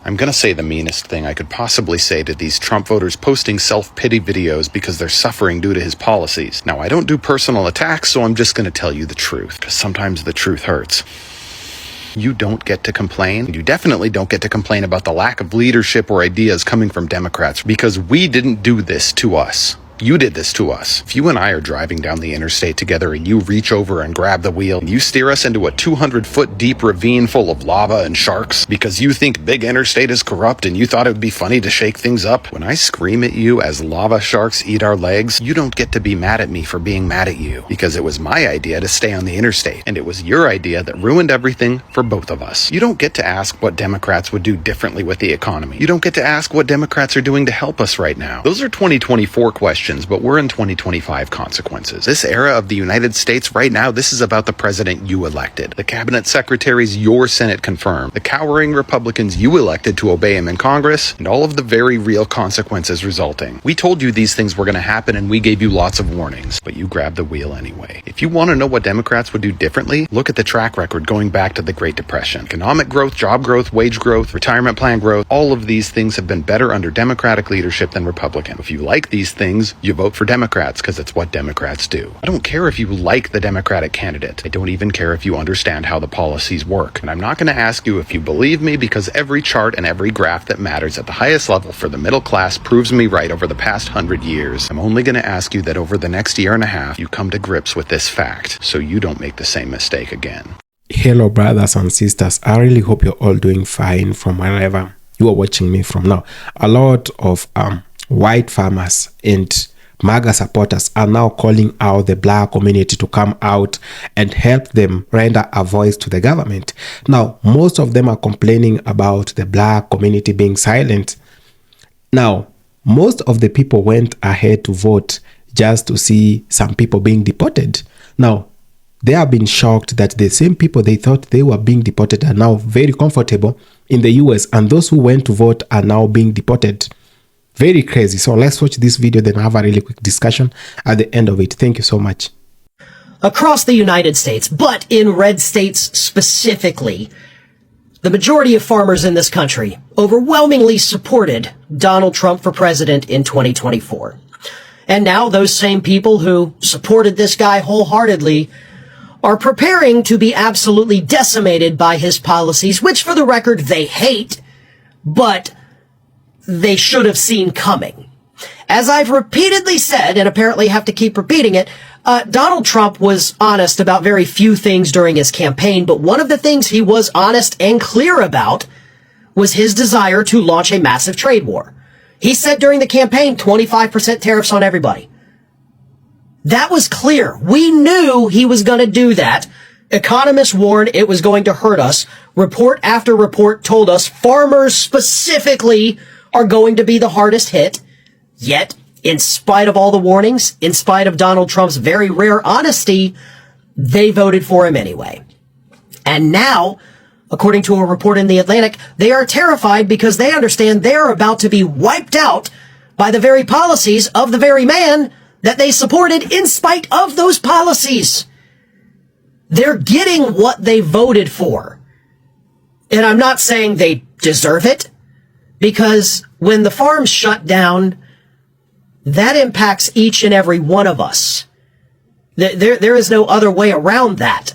I'm gonna say the meanest thing I could possibly say to these Trump voters posting self-pity videos because they're suffering due to his policies. Now, I don't do personal attacks, so I'm just gonna tell you the truth, because sometimes the truth hurts. You don't get to complain. You definitely don't get to complain about the lack of leadership or ideas coming from Democrats, because we didn't do this to us. You did this to us. If you and I are driving down the interstate together and you reach over and grab the wheel and you steer us into a 200-foot deep ravine full of lava and sharks because you think big interstate is corrupt and you thought it would be funny to shake things up, when I scream at you as lava sharks eat our legs, you don't get to be mad at me for being mad at you, because it was my idea to stay on the interstate, and it was your idea that ruined everything for both of us. You don't get to ask what Democrats would do differently with the economy. You don't get to ask what Democrats are doing to help us right now. Those are 2024 questions. But we're in 2025 consequences. This era of the United States right now, this is about the president you elected, the cabinet secretaries your Senate confirmed, the cowering Republicans you elected to obey him in Congress, and all of the very real consequences resulting. We told you these things were going to happen and we gave you lots of warnings, but you grabbed the wheel anyway. If you want to know what Democrats would do differently, look at the track record going back to the Great Depression. Economic growth, job growth, wage growth, retirement plan growth, all of these things have been better under Democratic leadership than Republican. If you like these things, you vote for Democrats because it's what Democrats do. I don't care if you like the Democratic candidate. I don't even care if you understand how the policies work. And I'm not going to ask you if you believe me, because every chart and every graph that matters at the highest level for the middle class proves me right over the past 100 years. I'm only going to ask you that over the next year and a half, you come to grips with this fact so you don't make the same mistake again. Hello, brothers and sisters. I really hope you're all doing fine from wherever you are watching me from now. A lot of white farmers and MAGA supporters are now calling out the black community to come out and help them render a voice to the government. Now, most of them are complaining about the black community being silent. Now, most of the people went ahead to vote just to see some people being deported. Now, they have been shocked that the same people they thought they were being deported are now very comfortable in the US, and those who went to vote are now being deported. Very crazy. So let's watch this video, then have a really quick discussion at the end of it. Thank you so much. Across the United States, but in red states specifically, the majority of farmers in this country overwhelmingly supported Donald Trump for president in 2024. And now those same people who supported this guy wholeheartedly are preparing to be absolutely decimated by his policies, which for the record they hate, but they should have seen coming. As I've repeatedly said, and apparently have to keep repeating it, Donald Trump was honest about very few things during his campaign, but one of the things he was honest and clear about was his desire to launch a massive trade war. He said during the campaign, 25% tariffs on everybody. That was clear. We knew he was going to do that. Economists warned it was going to hurt us. Report after report told us farmers specifically are going to be the hardest hit. Yet, in spite of all the warnings, in spite of Donald Trump's very rare honesty, they voted for him anyway. And now, according to a report in The Atlantic, they are terrified because they understand they are about to be wiped out by the very policies of the very man that they supported in spite of those policies. They're getting what they voted for. And I'm not saying they deserve it, because when the farms shut down, that impacts each and every one of us. There is no other way around that.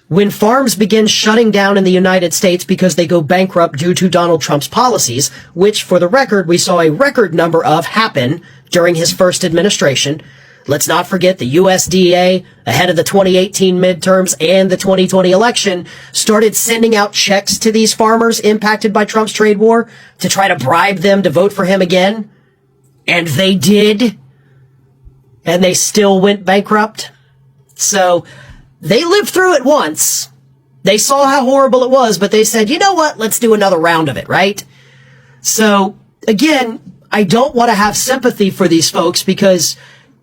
When farms begin shutting down in the United States because they go bankrupt due to Donald Trump's policies, which, for the record, we saw a record number of happen during his first administration. Let's not forget the USDA, ahead of the 2018 midterms and the 2020 election, started sending out checks to these farmers impacted by Trump's trade war to try to bribe them to vote for him again. And they did. And they still went bankrupt. So they lived through it once. They saw how horrible it was, but they said, you know what? Let's do another round of it, right? So, again, I don't want to have sympathy for these folks because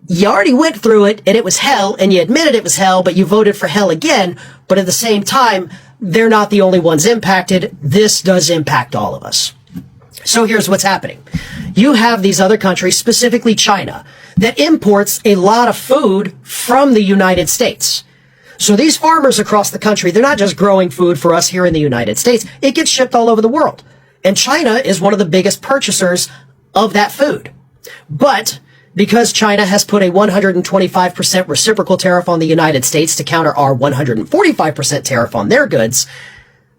you already went through it and it was hell, and you admitted it was hell, but you voted for hell again. But at the same time, they're not the only ones impacted. This does impact all of us. So here's what's happening. You have these other countries, specifically China, that imports a lot of food from the United States. So these farmers across the country, they're not just growing food for us here in the United States. It gets shipped all over the world. And China is one of the biggest purchasers of that food. But because China has put a 125% reciprocal tariff on the United States to counter our 145% tariff on their goods,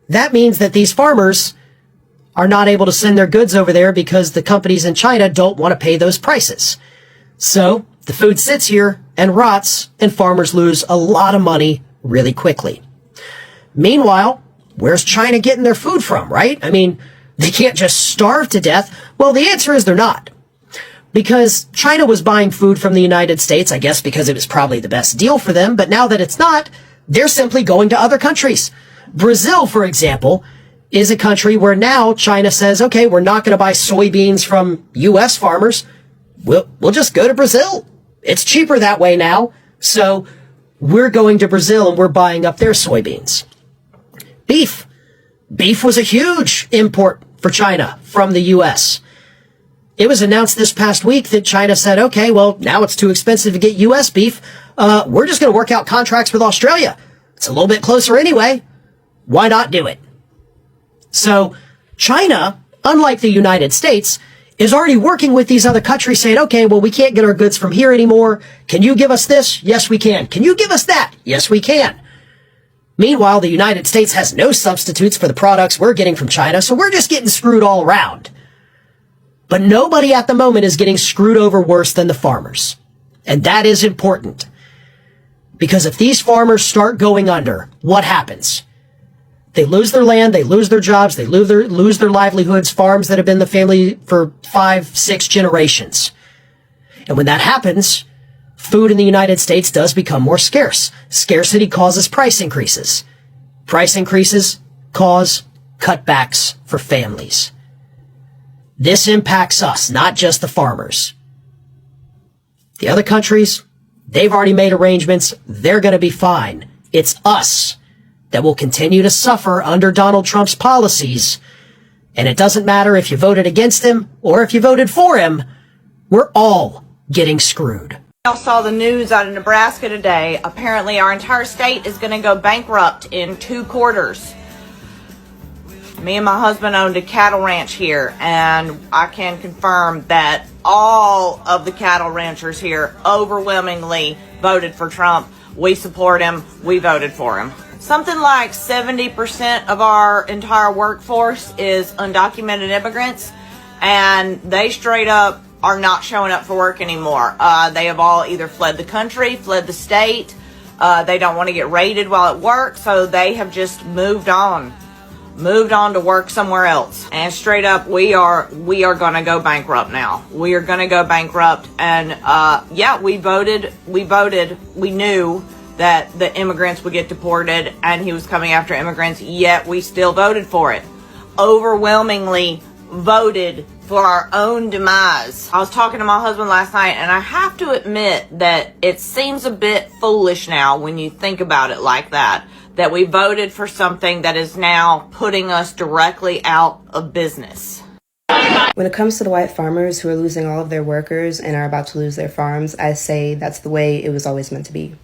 that means that these farmers are not able to send their goods over there because the companies in China don't want to pay those prices. So the food sits here and rots, and farmers lose a lot of money really quickly. Meanwhile, where's China getting their food from, right? I mean, they can't just starve to death. Well, the answer is they're not. Because China was buying food from the United States, I guess because it was probably the best deal for them, but now that it's not, they're simply going to other countries. Brazil, for example, is a country where now China says, okay, we're not going to buy soybeans from U.S. farmers. We'll just go to Brazil. It's cheaper that way now. So we're going to Brazil and we're buying up their soybeans. Beef. Beef was a huge import for China from the U.S. It was announced this past week that China said, okay, well, now it's too expensive to get U.S. beef. We're just going to work out contracts with Australia. It's a little bit closer anyway. Why not do it? So China, unlike the United States, is already working with these other countries saying, okay, well, we can't get our goods from here anymore. Can you give us this? Yes, we can. Can you give us that? Yes, we can. Meanwhile, the United States has no substitutes for the products we're getting from China, so we're just getting screwed all around. But nobody at the moment is getting screwed over worse than the farmers. And that is important. Because if these farmers start going under, what happens? They lose their land, they lose their jobs, they lose their livelihoods, farms that have been the family for 5, 6 generations. And when that happens, food in the United States does become more scarce. Scarcity causes price increases. Price increases cause cutbacks for families. This impacts us, not just the farmers. The other countries, they've already made arrangements. They're going to be fine. It's us that will continue to suffer under Donald Trump's policies. And it doesn't matter if you voted against him or if you voted for him. We're all getting screwed. Y'all saw the news out of Nebraska today. Apparently our entire state is going to go bankrupt in 2 quarters. Me and my husband owned a cattle ranch here, and I can confirm that all of the cattle ranchers here overwhelmingly voted for Trump. We support him. We voted for him. Something like 70% of our entire workforce is undocumented immigrants, and they straight up are not showing up for work anymore. They have all either fled the country, fled the state. They don't want to get raided while at work, so they have just moved on to work somewhere else. And straight up, we are going to go bankrupt now. We are going to go bankrupt. And yeah, we voted. We knew that the immigrants would get deported and he was coming after immigrants, yet we still voted for it. Overwhelmingly voted for our own demise. I was talking to my husband last night, and I have to admit that it seems a bit foolish now when you think about it like that we voted for something that is now putting us directly out of business. When it comes to the white farmers who are losing all of their workers and are about to lose their farms, I say that's the way it was always meant to be.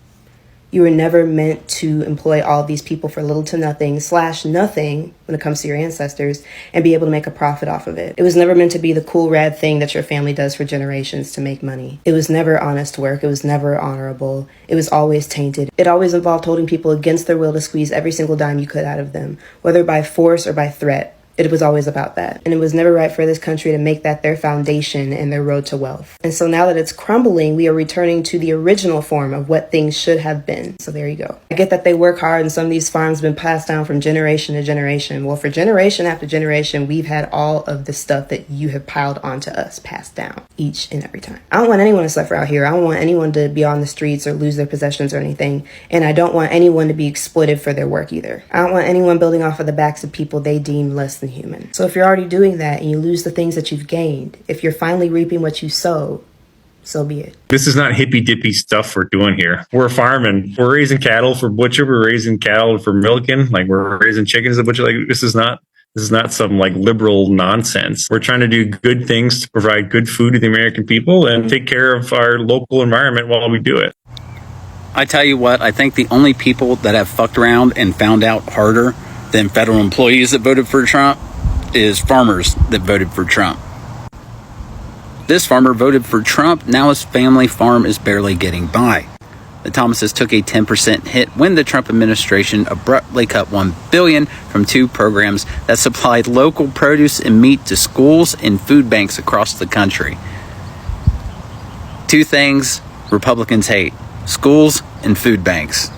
You were never meant to employ all of these people for little to nothing / nothing when it comes to your ancestors and be able to make a profit off of it. It was never meant to be the cool, rad thing that your family does for generations to make money. It was never honest work. It was never honorable. It was always tainted. It always involved holding people against their will to squeeze every single dime you could out of them, whether by force or by threat. It was always about that. And it was never right for this country to make that their foundation and their road to wealth. And so now that it's crumbling, we are returning to the original form of what things should have been. So there you go. I get that they work hard and some of these farms have been passed down from generation to generation. Well, for generation after generation, we've had all of the stuff that you have piled onto us passed down each and every time. I don't want anyone to suffer out here. I don't want anyone to be on the streets or lose their possessions or anything. And I don't want anyone to be exploited for their work either. I don't want anyone building off of the backs of people they deem less than human. So if you're already doing that and you lose the things that you've gained, if you're finally reaping what you sow, so be it. This is not hippy dippy stuff we're doing here. We're farming. We're raising cattle for butcher. We're raising cattle for milking. Like we're raising chickens to butcher. Like this is not some like liberal nonsense. We're trying to do good things to provide good food to the American people and take care of our local environment while we do it. I tell you what, I think the only people that have fucked around and found out harder than federal employees that voted for Trump is farmers that voted for Trump. This farmer voted for Trump. Now his family farm is barely getting by. The Thomases took a 10% hit when the Trump administration abruptly cut $1 billion from two programs that supplied local produce and meat to schools and food banks across the country. Two things Republicans hate: schools and food banks.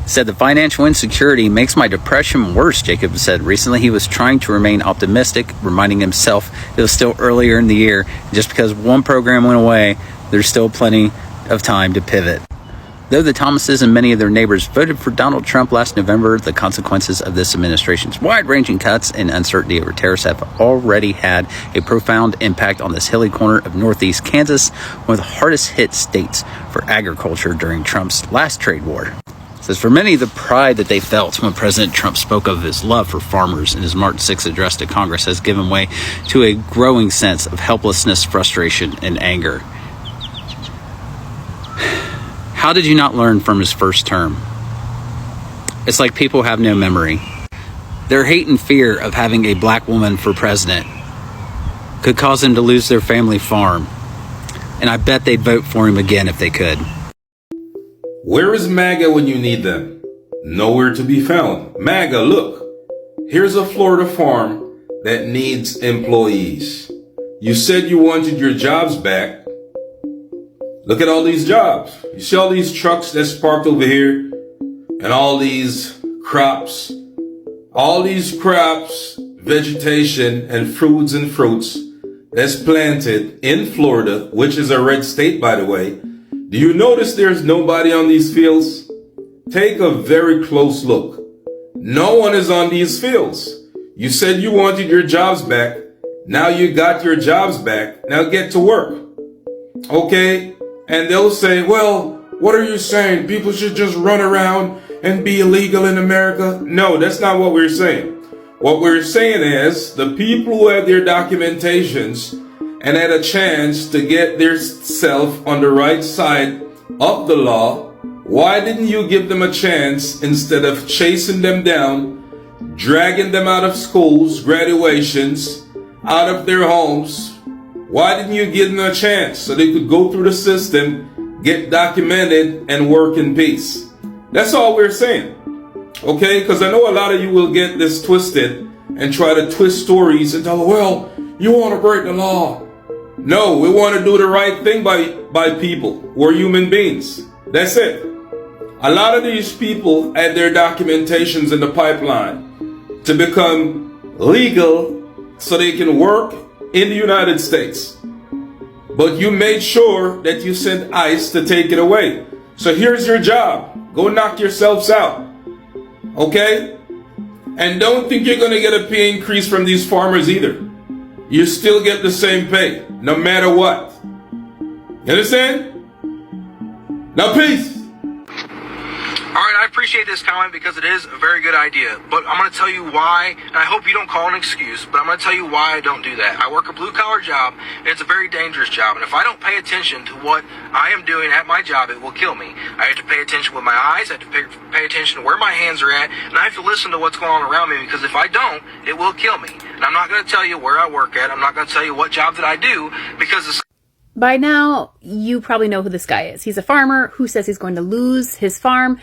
Said the financial insecurity makes my depression worse, Jacob said recently. He was trying to remain optimistic, reminding himself it was still earlier in the year. Just because one program went away, there's still plenty of time to pivot. Though the Thomases and many of their neighbors voted for Donald Trump last November, the consequences of this administration's wide-ranging cuts and uncertainty over tariffs have already had a profound impact on this hilly corner of northeast Kansas, one of the hardest hit states for agriculture during Trump's last trade war. It says for many, the pride that they felt when President Trump spoke of his love for farmers in his March 6th address to Congress has given way to a growing sense of helplessness, frustration, and anger. How did you not learn from his first term? It's like people have no memory. Their hate and fear of having a black woman for president could cause them to lose their family farm. And I bet they'd vote for him again if they could. Where is MAGA when you need them? Nowhere to be found. MAGA, look. Here's a Florida farm that needs employees. You said you wanted your jobs back. Look at all these jobs. You see all these trucks that's parked over here and all these crops, vegetation and fruits that's planted in Florida, which is a red state, by the way. Do you notice there's nobody on these fields? Take a very close look. No one is on these fields. You said you wanted your jobs back. Now you got your jobs back. Now get to work. Okay? And they'll say, well, what are you saying? People should just run around and be illegal in America? No, that's not what we're saying. What we're saying is the people who had their documentations and had a chance to get their self on the right side of the law, why didn't you give them a chance instead of chasing them down, dragging them out of schools, graduations, out of their homes? Why didn't you give them a chance so they could go through the system, get documented, and work in peace? That's all we're saying. Okay? Because I know a lot of you will get this twisted and try to twist stories and tell, well, you want to break the law. No, we want to do the right thing by people. We're human beings. That's it. A lot of these people had their documentations in the pipeline to become legal so they can work in the United States. But you made sure that you sent ICE to take it away. So here's your job. Go knock yourselves out. Okay? And don't think you're going to get a pay increase from these farmers either. You still get the same pay, no matter what. You understand? Now peace. All right, I appreciate this comment because it is a very good idea, but I'm going to tell you why, and I hope you don't call it an excuse, but I'm going to tell you why I don't do that. I work a blue-collar job, and it's a very dangerous job, and if I don't pay attention to what I am doing at my job, it will kill me. I have to pay attention with my eyes, I have to pay attention to where my hands are at, and I have to listen to what's going on around me, because if I don't, it will kill me. And I'm not going to tell you where I work at, I'm not going to tell you what job that I do, because it's... By now, you probably know who this guy is. He's a farmer who says he's going to lose his farm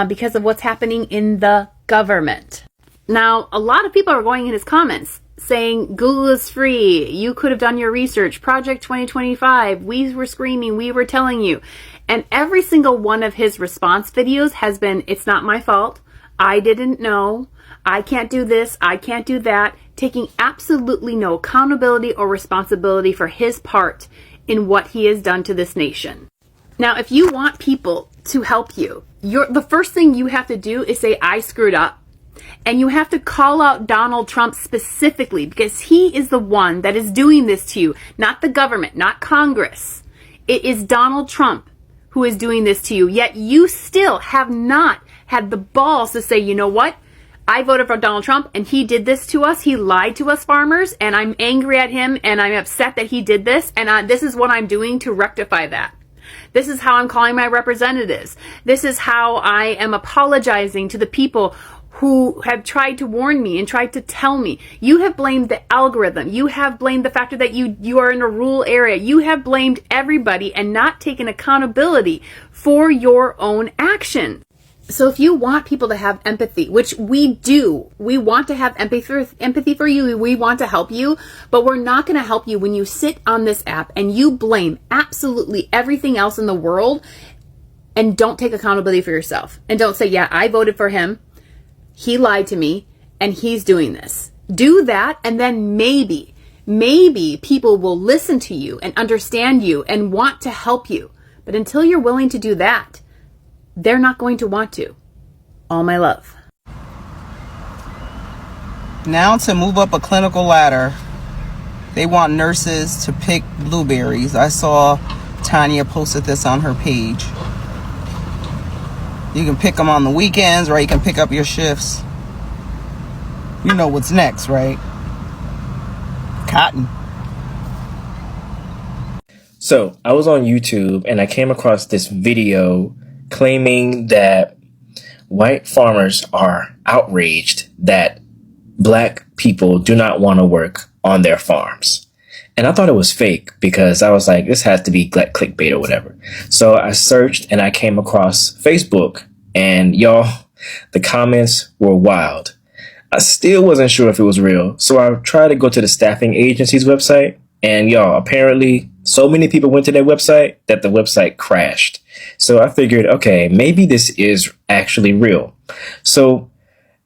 because of what's happening in the government. Now, a lot of people are going in his comments saying, Google is free. You could have done your research. Project 2025. We were screaming. We were telling you. And every single one of his response videos has been, it's not my fault. I didn't know. I can't do this. I can't do that. Taking absolutely no accountability or responsibility for his part in what he has done to this nation. Now, if you want people to help you, the first thing you have to do is say, I screwed up. And you have to call out Donald Trump specifically because he is the one that is doing this to you, not the government, not Congress. It is Donald Trump who is doing this to you, yet you still have not had the balls to say, you know what? I voted for Donald Trump and he did this to us. He lied to us farmers and I'm angry at him and I'm upset that he did this and this is what I'm doing to rectify that. This is how I'm calling my representatives. This is how I am apologizing to the people who have tried to warn me and tried to tell me. You have blamed the algorithm. You have blamed the factor that you are in a rural area. You have blamed everybody and not taken accountability for your own action. So if you want people to have empathy, which we do, we want to have empathy for you. We want to help you, but we're not going to help you when you sit on this app and you blame absolutely everything else in the world and don't take accountability for yourself. And don't say, yeah, I voted for him. He lied to me and he's doing this. Do that, and then maybe people will listen to you and understand you and want to help you. But until you're willing to do that, they're not going to want to. All my love. Now to move up a clinical ladder, they want nurses to pick blueberries. I saw Tanya posted this on her page. You can pick them on the weekends, or you can pick up your shifts. You know what's next, right? Cotton. So I was on YouTube and I came across this video claiming that white farmers are outraged that black people do not want to work on their farms. And I thought it was fake because I was like, this has to be like clickbait or whatever. So I searched and I came across Facebook, and y'all, the comments were wild. I still wasn't sure if it was real. So I tried to go to the staffing agency's website, and y'all, apparently so many people went to their website that the website crashed. So I figured, okay, maybe this is actually real. So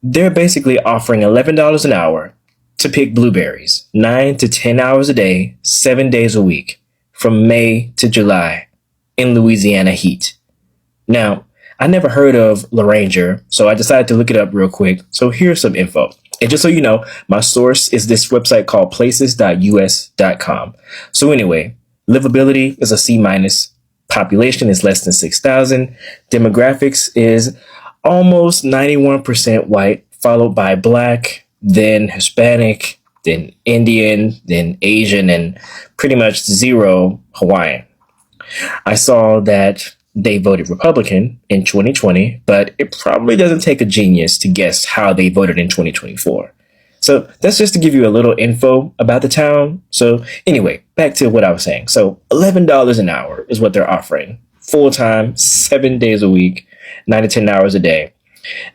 they're basically offering $11 an hour to pick blueberries, 9 to 10 hours a day, 7 days a week, from May to July in Louisiana heat. Now, I never heard of LaRanger, so I decided to look it up real quick. So here's some info. And just so you know, my source is this website called places.us.com. So anyway, livability is a C-. Population is less than 6,000. Demographics is almost 91% white, followed by black, then Hispanic, then Indian, then Asian, and pretty much zero Hawaiian. I saw that they voted Republican in 2020, but it probably doesn't take a genius to guess how they voted in 2024. So that's just to give you a little info about the town. So anyway, back to what I was saying. So $11 an hour is what they're offering. Full-time, 7 days a week, 9 to 10 hours a day.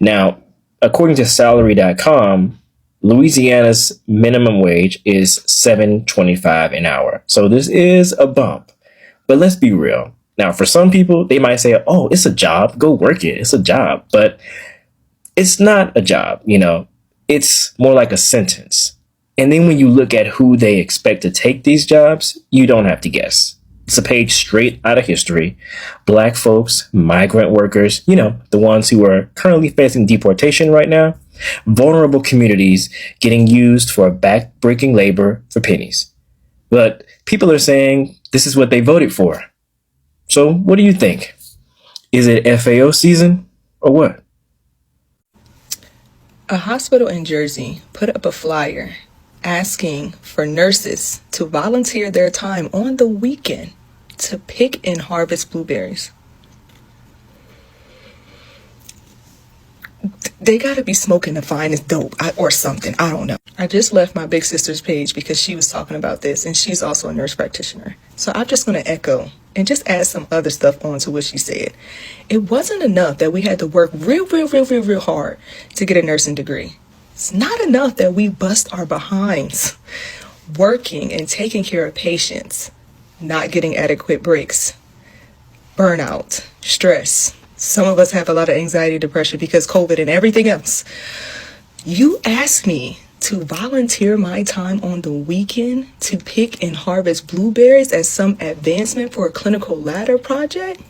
Now, according to salary.com, Louisiana's minimum wage is $7.25 an hour. So this is a bump. But let's be real. Now, for some people, they might say, oh, it's a job. Go work it. It's a job. But it's not a job, you know. It's more like a sentence. And then when you look at who they expect to take these jobs, you don't have to guess. It's a page straight out of history. Black folks, migrant workers, you know, the ones who are currently facing deportation right now. Vulnerable communities getting used for back-breaking labor for pennies. But people are saying this is what they voted for. So what do you think? Is it FAO season or what? A hospital in Jersey put up a flyer asking for nurses to volunteer their time on the weekend to pick and harvest blueberries. They gotta be smoking the finest dope or something. I don't know. I just left my big sister's page because she was talking about this, and she's also a nurse practitioner. So I'm just gonna echo and just add some other stuff onto what she said. It wasn't enough that we had to work real hard to get a nursing degree. It's not enough that we bust our behinds working and taking care of patients, not getting adequate breaks, burnout, stress. Some of us have a lot of anxiety, depression because COVID and everything else. You asked me to volunteer my time on the weekend to pick and harvest blueberries as some advancement for a clinical ladder project?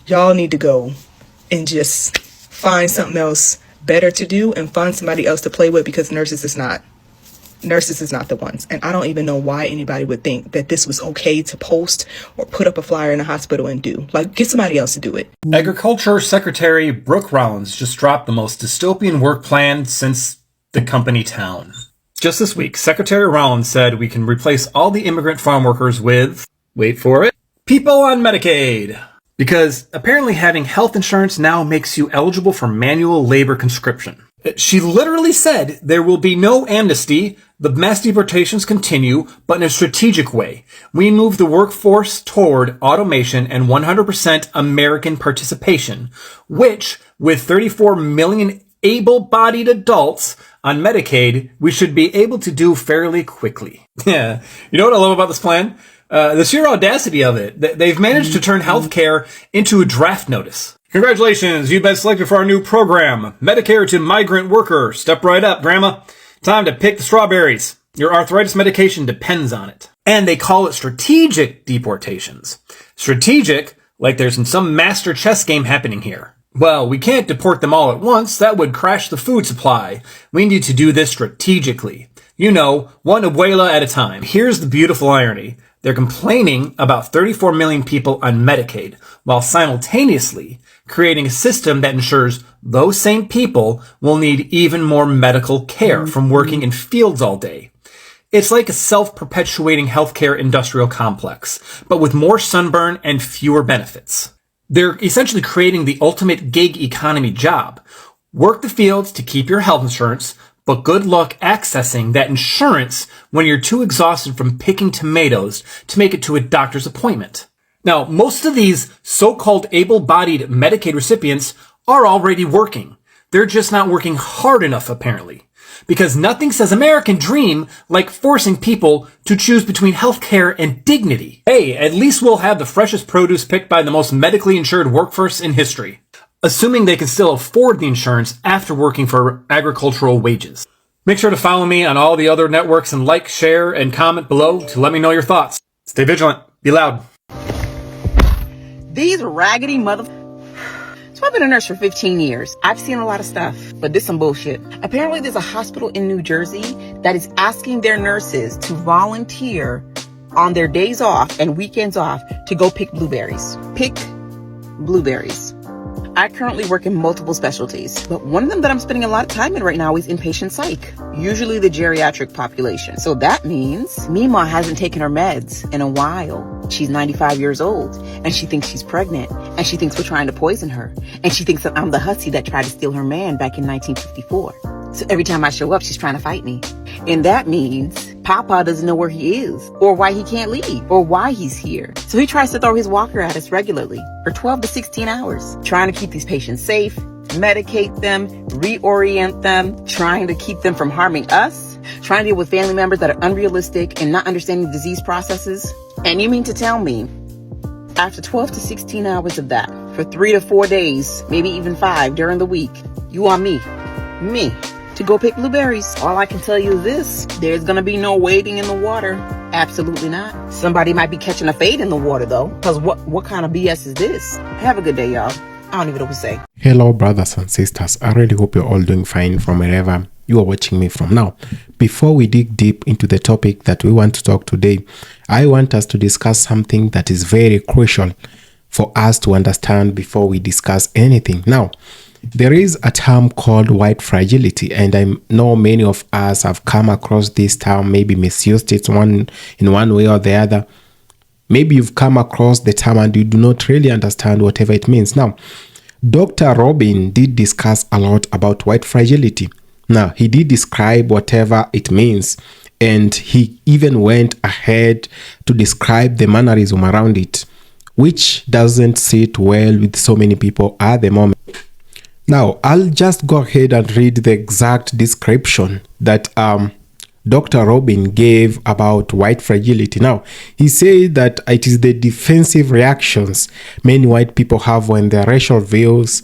Y'all need to go and just find something else better to do and find somebody else to play with, because nurses is not the ones. And I don't even know why anybody would think that this was okay to post or put up a flyer in a hospital and do. Like, get somebody else to do it. Agriculture Secretary Brooke Rollins just dropped the most dystopian work plan since the company town. Just this week, Secretary Rollins said we can replace all the immigrant farm workers with, wait for it, people on Medicaid. Because apparently having health insurance now makes you eligible for manual labor conscription. She literally said there will be no amnesty. The mass deportations continue, but in a strategic way. We move the workforce toward automation and 100% American participation, which, with 34 million able-bodied adults on Medicaid, we should be able to do fairly quickly. Yeah. You know what I love about this plan? The sheer audacity of it. They've managed to turn healthcare into a draft notice. Congratulations, you've been selected for our new program, Medicare to Migrant Worker. Step right up, Grandma. Time to pick the strawberries. Your arthritis medication depends on it. And they call it strategic deportations. Strategic, like there's some master chess game happening here. Well, we can't deport them all at once. That would crash the food supply. We need to do this strategically. You know, one abuela at a time. Here's the beautiful irony. They're complaining about 34 million people on Medicaid, while simultaneously creating a system that ensures those same people will need even more medical care from working in fields all day. It's like a self-perpetuating healthcare industrial complex, but with more sunburn and fewer benefits. They're essentially creating the ultimate gig economy job. Work the fields to keep your health insurance, but good luck accessing that insurance when you're too exhausted from picking tomatoes to make it to a doctor's appointment. Now, most of these so-called able-bodied Medicaid recipients are already working. They're just not working hard enough, apparently. Because nothing says American dream like forcing people to choose between healthcare and dignity. Hey, at least we'll have the freshest produce picked by the most medically insured workforce in history. Assuming they can still afford the insurance after working for agricultural wages. Make sure to follow me on all the other networks and like, share, and comment below to let me know your thoughts. Stay vigilant. Be loud. These raggedy mother... So I've been a nurse for 15 years. I've seen a lot of stuff, but this is some bullshit. Apparently there's a hospital in New Jersey that is asking their nurses to volunteer on their days off and weekends off to go pick blueberries. Pick blueberries. I currently work in multiple specialties, but one of them that I'm spending a lot of time in right now is inpatient psych, usually the geriatric population. So that means Mima hasn't taken her meds in a while. She's 95 years old, and she thinks she's pregnant, and she thinks we're trying to poison her, and she thinks that I'm the hussy that tried to steal her man back in 1954. So every time I show up, she's trying to fight me. And that means Papa doesn't know where he is, or why he can't leave, or why he's here. So he tries to throw his walker at us regularly for 12 to 16 hours, trying to keep these patients safe, medicate them, reorient them, trying to keep them from harming us, trying to deal with family members that are unrealistic and not understanding disease processes. And you mean to tell me, after 12 to 16 hours of that, for 3 to 4 days, maybe even 5 during the week, you want me, to go pick blueberries? All I can tell you is this: there's gonna be no wading in the water. Absolutely not. Somebody might be catching a fade in the water though, because what kind of BS is this? Have a good day, y'all. I don't even know what to say. Hello, brothers and sisters. I really hope you're all doing fine from wherever you are watching me from. Now, before we dig deep into the topic that we want to talk today, I want us to discuss something that is very crucial for us to understand before we discuss anything. Now, there is a term called white fragility, and I know many of us have come across this term, maybe misused it in one way or the other. Maybe you've come across the term and you do not really understand whatever it means. Now, Dr. Robin did discuss a lot about white fragility. Now, he did describe whatever it means, and he even went ahead to describe the mannerism around it, which doesn't sit well with so many people at the moment. Now, I'll just go ahead and read the exact description that Dr. Robin gave about white fragility. Now, he said that it is the defensive reactions many white people have when their racial views,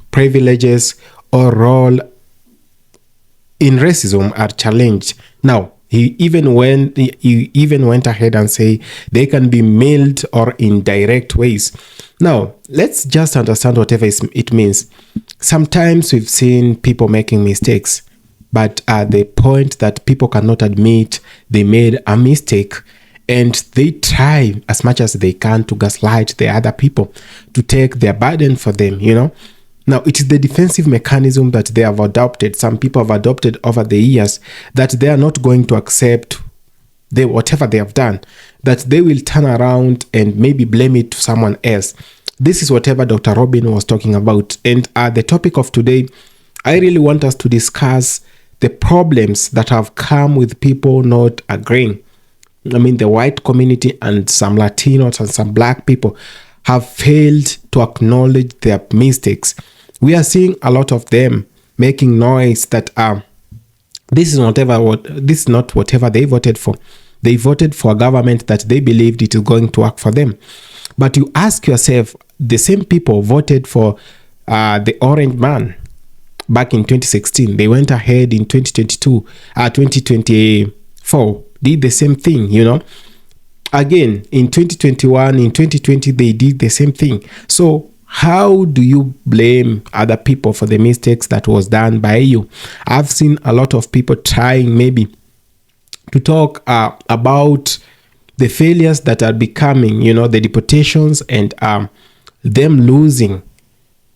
privileges, or role in racism are challenged. Now, he even went ahead and say they can be mild or indirect ways. Now, let's just understand whatever it means. Sometimes we've seen people making mistakes, but at the point that people cannot admit they made a mistake, and they try as much as they can to gaslight the other people, to take their burden for them, you know. Now, it is the defensive mechanism that they have adopted. Some people have adopted over the years, that they are not going to accept whatever they have done, that they will turn around and maybe blame it to someone else. This is whatever Dr. Robin was talking about. And the topic of today, I really want us to discuss the problems that have come with people not agreeing. I mean, the white community and some Latinos and some black people have failed to acknowledge their mistakes. We are seeing a lot of them making noise that this is not whatever they voted for. They voted for a government that they believed it is going to work for them. But you ask yourself, the same people voted for the Orange Man back in 2016. They went ahead in 2024, did the same thing, you know. Again, in 2021, in 2020, they did the same thing. So how do you blame other people for the mistakes that was done by you? I've seen a lot of people trying maybe to talk about the failures that are becoming, you know, the deportations and them losing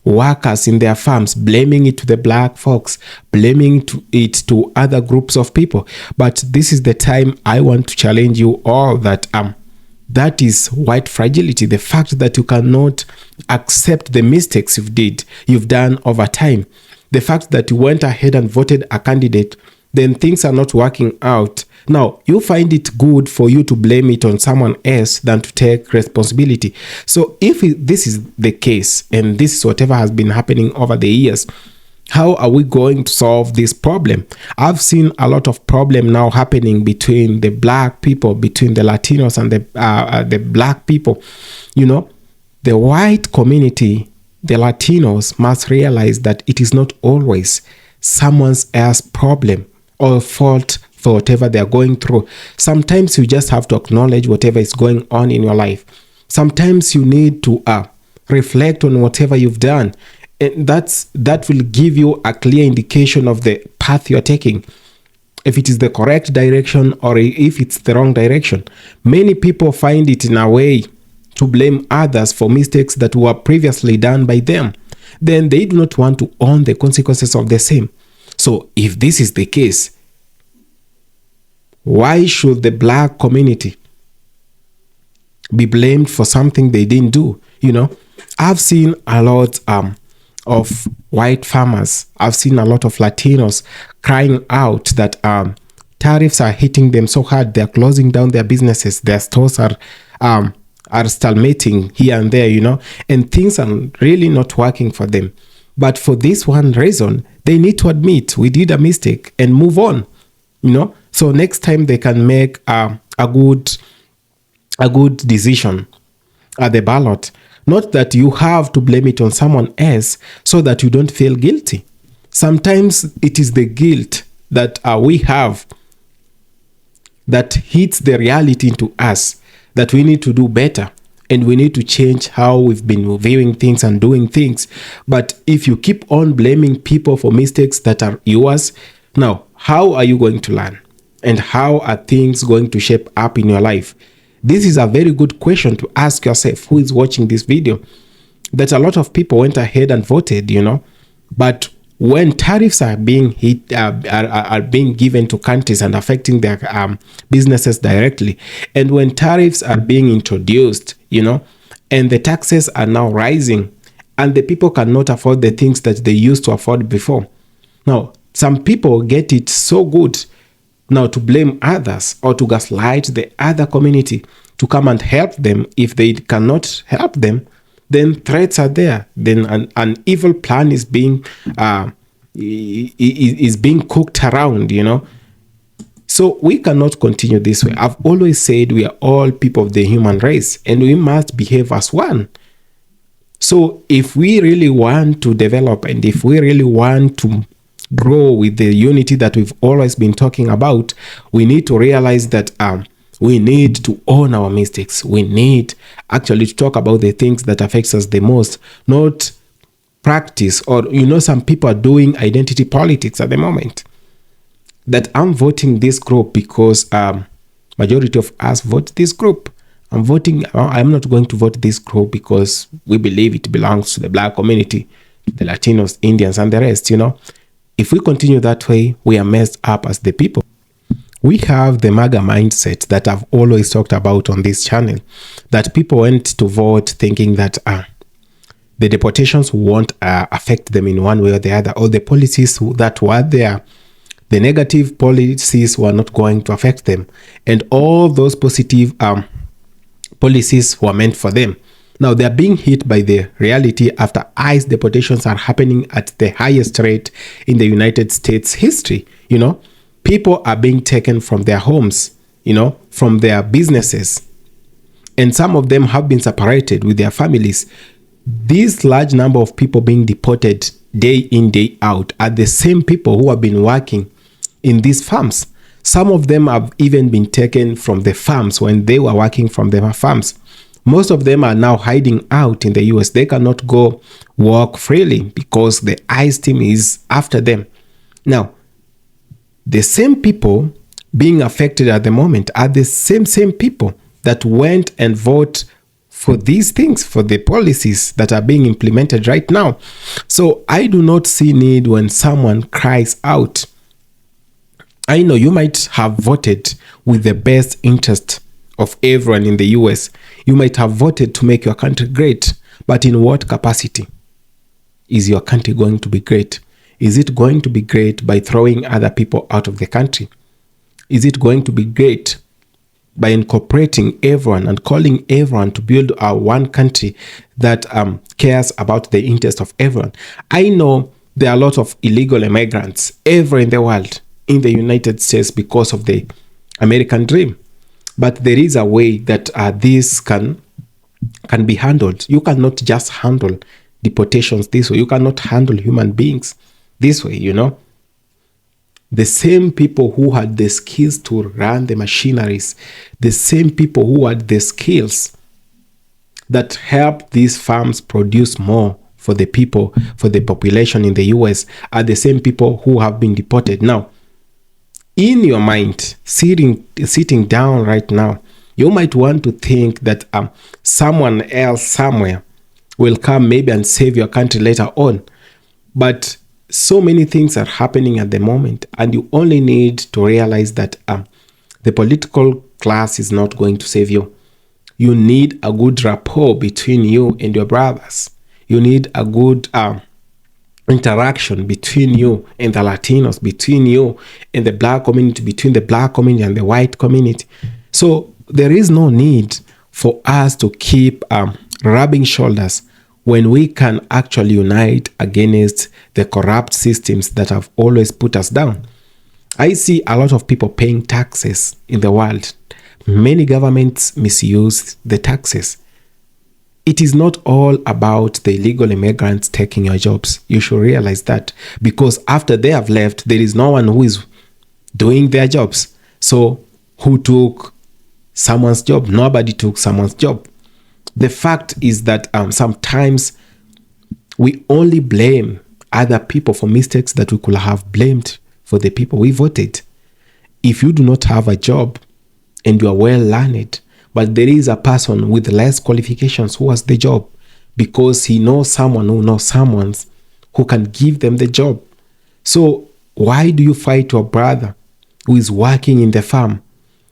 workers in their farms, blaming it to the black folks, blaming it to other groups of people. But this is the time I want to challenge you all that that is white fragility. The fact that you cannot accept the mistakes you've done over time. The fact that you went ahead and voted a candidate, then things are not working out. Now, you find it good for you to blame it on someone else than to take responsibility. So if this is the case, and this is whatever has been happening over the years, how are we going to solve this problem? I've seen a lot of problem now happening between the black people, between the Latinos and the black people. You know, the white community, the Latinos must realize that it is not always someone else's problem or fault for whatever they are going through. Sometimes you just have to acknowledge whatever is going on in your life. Sometimes you need to reflect on whatever you've done. And that will give you a clear indication of the path you're taking, if it is the correct direction or if it's the wrong direction. Many people find it in a way to blame others for mistakes that were previously done by them. Then they do not want to own the consequences of the same. So if this is the case, why should the black community be blamed for something they didn't do? You know, I've seen a lot of white farmers. I've seen a lot of Latinos crying out that tariffs are hitting them so hard. They're closing down their businesses. Their stores are stalemating here and there, you know, and things are really not working for them. But for this one reason, they need to admit we did a mistake and move on, you know. So next time they can make a good decision at the ballot. Not that you have to blame it on someone else so that you don't feel guilty. Sometimes it is the guilt that we have that hits the reality into us, that we need to do better and we need to change how we've been viewing things and doing things. But if you keep on blaming people for mistakes that are yours, now how are you going to learn? And how are things going to shape up in your life? This is a very good question to ask yourself, who is watching this video. That a lot of people went ahead and voted, you know, but when tariffs are being are being given to countries and affecting their businesses directly, and when tariffs are being introduced, you know, and the taxes are now rising, and the people cannot afford the things that they used to afford before. Now, some people get it so good now to blame others or to gaslight the other community to come and help them. If they cannot help them, then threats are there. Then an evil plan is being cooked around, you know. So we cannot continue this way. I've always said we are all people of the human race and we must behave as one. So if we really want to develop and if we really want to grow with the unity that we've always been talking about, we need to realize that we need to own our mistakes. We need actually to talk about the things that affects us the most, not practice, or, you know, some people are doing identity politics at the moment. That I'm voting this group because majority of us vote this group. I'm not going to vote this group because we believe it belongs to the black community, the Latinos, Indians, and the rest, you know. If we continue that way, we are messed up as the people. We have the MAGA mindset that I've always talked about on this channel, that people went to vote thinking that the deportations won't affect them in one way or the other, or the policies that were there, the negative policies were not going to affect them, and all those positive policies were meant for them. Now they're being hit by the reality after ICE deportations are happening at the highest rate in the United States history. You know, people are being taken from their homes, you know, from their businesses, and some of them have been separated with their families. This large number of people being deported day in, day out are the same people who have been working in these farms. Some of them have even been taken from the farms when they were working from their farms. Most of them are now hiding out in the US. They cannot go walk freely because the ICE team is after them. Now, the same people being affected at the moment are the same people that went and vote for these things, for the policies that are being implemented right now. So I do not see need when someone cries out. I know you might have voted with the best interest of everyone in the US. You might have voted to make your country great, but in what capacity is your country going to be great? Is it going to be great by throwing other people out of the country? Is it going to be great by incorporating everyone and calling everyone to build our one country that cares about the interest of everyone? I know there are a lot of illegal immigrants everywhere in the world, in the United States, because of the American dream. But there is a way that this can be handled. You cannot just handle deportations this way. You cannot handle human beings this way, you know. The same people who had the skills to run the machineries, the same people who had the skills that help these farms produce more for the people, for the population in the US, are the same people who have been deported. Now, in your mind, sitting down right now, you might want to think that someone else somewhere will come maybe and save your country later on. But so many things are happening at the moment, and you only need to realize that the political class is not going to save you. You need a good rapport between you and your brothers. You need a good interaction between you and the Latinos, between you and the black community, between the black community and the white community. So there is no need for us to keep rubbing shoulders when we can actually unite against the corrupt systems that have always put us down. I see a lot of people paying taxes in the world. Many governments misuse the taxes. It is not all about the illegal immigrants taking your jobs. You should realize that, because after they have left, there is no one who is doing their jobs. So who took someone's job? Nobody took someone's job. The fact is that sometimes we only blame other people for mistakes that we could have blamed for the people we voted. If you do not have a job and you are well learned, but there is a person with less qualifications who has the job because he knows someone who knows someone who can give them the job. So why do you fight your brother who is working in the farm,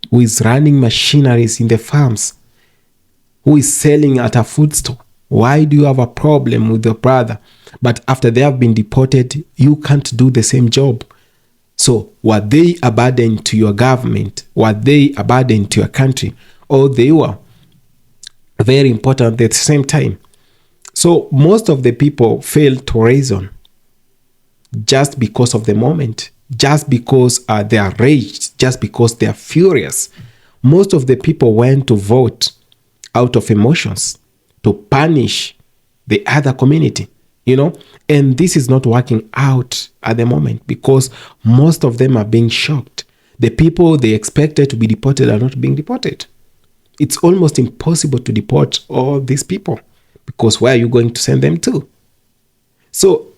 who is running machineries in the farms, who is selling at a food store? Why do you have a problem with your brother, but after they have been deported, you can't do the same job? So were they a burden to your government? Were they a burden to your country? Or they were very important at the same time? So most of the people fail to reason just because of the moment, just because they are raged, just because they are furious. Most of the people went to vote out of emotions to punish the other community, you know, and this is not working out at the moment because most of them are being shocked. The people they expected to be deported are not being deported. It's almost impossible to deport all these people because where are you going to send them to? So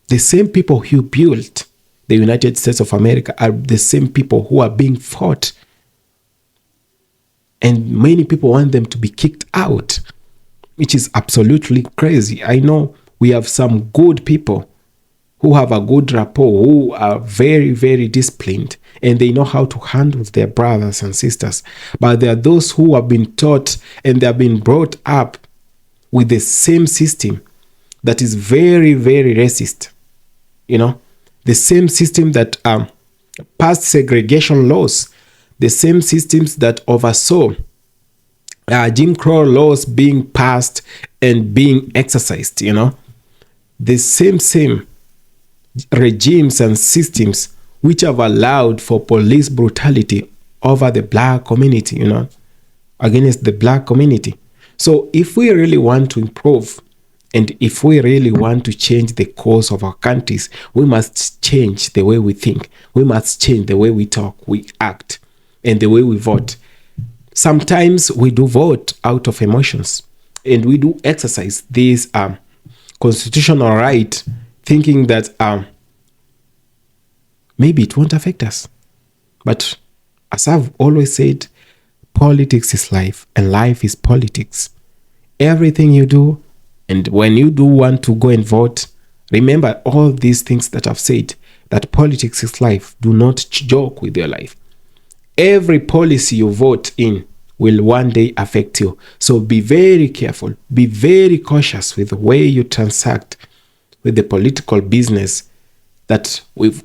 the same people who built the United States of America are the same people who are being fought. And many people want them to be kicked out, which is absolutely crazy. I know we have some good people who have a good rapport, who are very, very disciplined, and they know how to handle their brothers and sisters. But there are those who have been taught and they have been brought up with the same system that is very, very racist. The same system that passed segregation laws, the same systems that oversaw Jim Crow laws being passed and being exercised, the same regimes and systems which have allowed for police brutality over the black community, against the black community. So if we really want to improve and if we really want to change the course of our countries, we must change the way we think. We must change the way we talk, we act, and the way we vote. Sometimes we do vote out of emotions, and we do exercise this constitutional right, thinking that maybe it won't affect us. But as I've always said, politics is life, and life is politics. Everything you do, and when you do want to go and vote, remember all these things that I've said, that politics is life. Do not joke with your life. Every policy you vote in will one day affect you. So be very careful. Be very cautious with the way you transact with the political business that have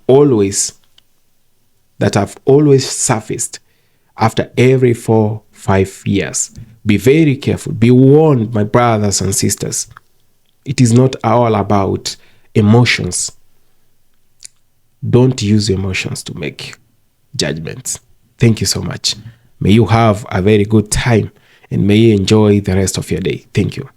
always surfaced after every 4-5 years. Be very careful. Be warned, my brothers and sisters. It is not all about emotions. Don't use emotions to make judgments. Thank you so much. May you have a very good time and may you enjoy the rest of your day. Thank you.